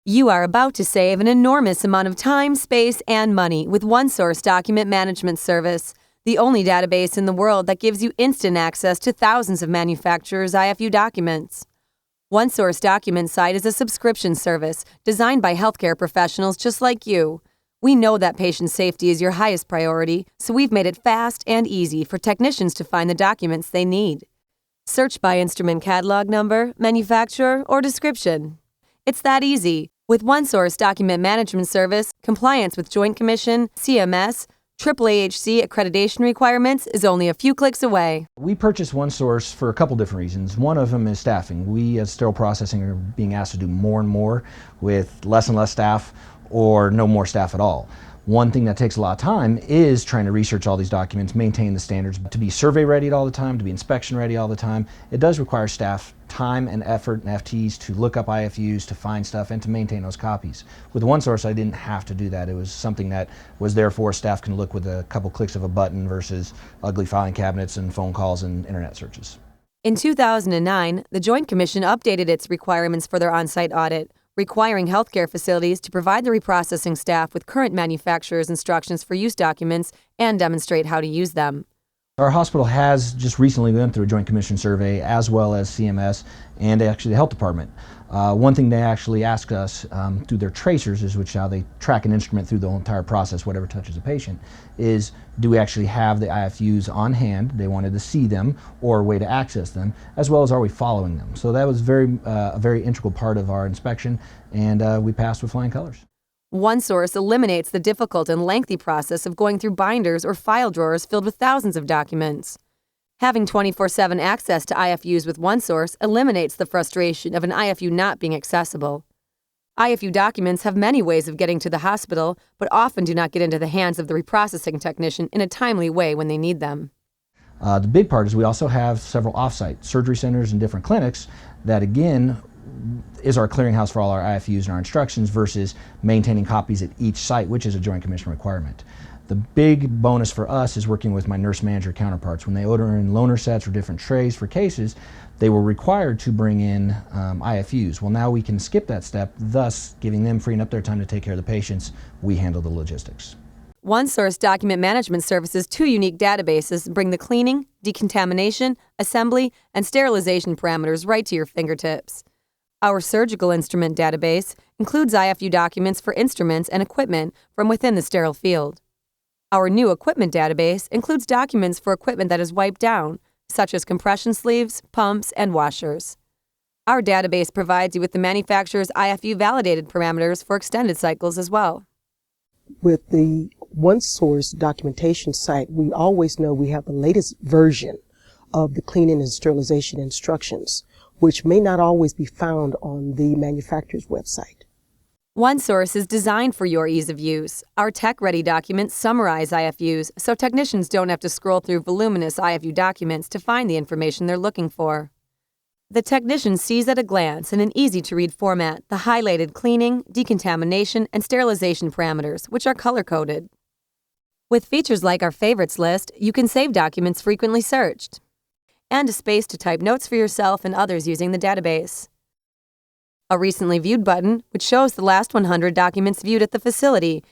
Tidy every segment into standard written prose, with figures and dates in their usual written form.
You are about to save an enormous amount of time, space, and money with OneSource Document Management Service, the only database in the world that gives you instant access to thousands of manufacturers' IFU documents. OneSource Document Site is a subscription service designed by healthcare professionals just like you. We know that patient safety is your highest priority, so we've made it fast and easy for technicians to find the documents they need. Search by instrument catalog number, manufacturer, or description. It's that easy. With OneSource Document Management Service, compliance with Joint Commission, CMS, AAAHC accreditation requirements is only a few clicks away. We purchased OneSource for a couple different reasons. One of them is staffing. We as sterile processing are being asked to do more and more with less and less staff or no more staff at all. One thing that takes a lot of time is trying to research all these documents, maintain the standards, to be survey ready all the time, to be inspection ready all the time. It does require staff time and effort and FTEs to look up IFUs, to find stuff, and to maintain those copies. With OneSource, I didn't have to do that. It was something that was there for staff can look with a couple clicks of a button versus ugly filing cabinets and phone calls and internet searches. In 2009, the Joint Commission updated its requirements for their on-site audit, requiring healthcare facilities to provide the reprocessing staff with current manufacturer's instructions for use documents and demonstrate how to use them. Our hospital has just recently gone through a Joint Commission survey, as well as CMS and actually the health department. One thing they actually ask us through their tracers, is which how they track an instrument through the whole entire process, whatever touches a patient, is do we actually have the IFUs on hand? They wanted to see them or a way to access them, as well as are we following them? So that was a very integral part of our inspection, and we passed with flying colors. OneSource eliminates the difficult and lengthy process of going through binders or file drawers filled with thousands of documents. Having 24/7 access to IFUs with OneSource eliminates the frustration of an IFU not being accessible. IFU documents have many ways of getting to the hospital, but often do not get into the hands of the reprocessing technician in a timely way when they need them. The big part is we also have several off-site surgery centers and different clinics that, again, is our clearinghouse for all our IFUs and our instructions versus maintaining copies at each site, which is a Joint Commission requirement. The big bonus for us is working with my nurse manager counterparts. When they order in loaner sets or different trays for cases, they were required to bring in IFUs. Well, now we can skip that step, thus giving them, freeing up their time to take care of the patients. We handle the logistics. OneSource Document Management Service's two unique databases bring the cleaning, decontamination, assembly, and sterilization parameters right to your fingertips. Our surgical instrument database includes IFU documents for instruments and equipment from within the sterile field. Our new equipment database includes documents for equipment that is wiped down, such as compression sleeves, pumps, and washers. Our database provides you with the manufacturer's IFU validated parameters for extended cycles as well. With the OneSource documentation site, we always know we have the latest version of the cleaning and sterilization instructions, which may not always be found on the manufacturer's website. OneSource is designed for your ease of use. Our tech-ready documents summarize IFUs, so technicians don't have to scroll through voluminous IFU documents to find the information they're looking for. The technician sees at a glance in an easy-to-read format the highlighted cleaning, decontamination, and sterilization parameters, which are color-coded. With features like our favorites list, you can save documents frequently searched, and a space to type notes for yourself and others using the database. A recently viewed button, which shows the last 100 documents viewed at the facility.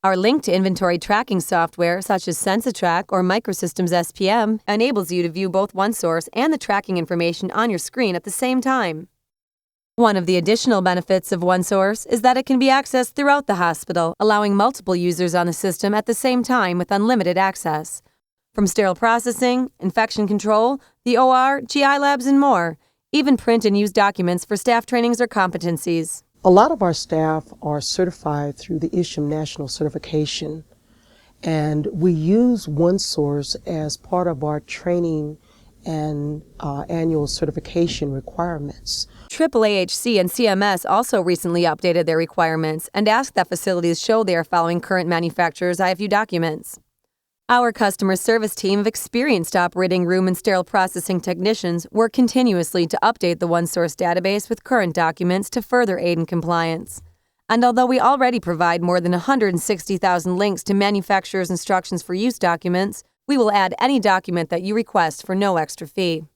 Our link to inventory tracking software, such as SensaTrack or Microsystems SPM, enables you to view both OneSource and the tracking information on your screen at the same time. One of the additional benefits of OneSource is that it can be accessed throughout the hospital, allowing multiple users on the system at the same time with unlimited access. From sterile processing, infection control, the OR, GI labs, and more. Even print and use documents for staff trainings or competencies. A lot of our staff are certified through the ISHM National Certification, and we use OneSource as part of our training and annual certification requirements. AAAHC and CMS also recently updated their requirements and asked that facilities show they are following current manufacturer's IFU documents. Our customer service team of experienced operating room and sterile processing technicians work continuously to update the OneSource database with current documents to further aid in compliance. And although we already provide more than 160,000 links to manufacturer's instructions for use documents, we will add any document that you request for no extra fee.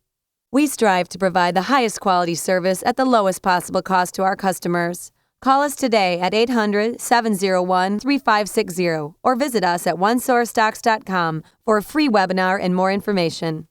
We strive to provide the highest quality service at the lowest possible cost to our customers. Call us today at 800-701-3560 or visit us at onesourcedocs.com for a free webinar and more information.